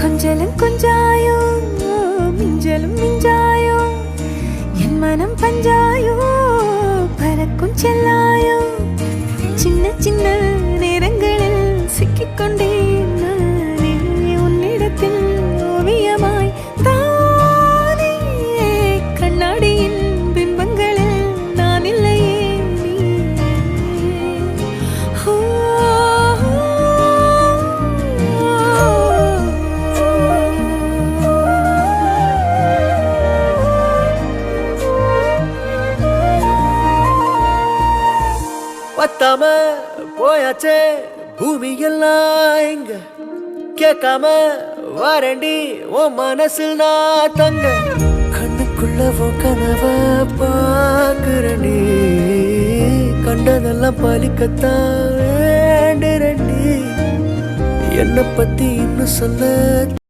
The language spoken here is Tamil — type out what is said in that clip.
கொஞ்சலும் கொஞ்சாயோ மிஞ்சலும் மிஞ்சாயோ என் மனம் பஞ்சாயோ பறக்கும் செல்லாயோ சின்ன சின்ன நேரங்களில் சிக்கிக்கொண்டேன் நானே உன்னிடத்தில் ஓவியமாய் தானே கண்ணாடியின் பிம்பங்களில் நான் இல்லையே பத்தாம போயாச்சே பூமி எல்லாம் இங்க கேட்காம வாரண்டி உன் மனசில் நான் தங்க கண்ணுக்குள்ள உன் கனவ பாக்குறண்டி கண்டதெல்லாம் பலிக்கத்தான் வேண்டுறண்டி என்னை பத்தி இன்னும் சொல்ல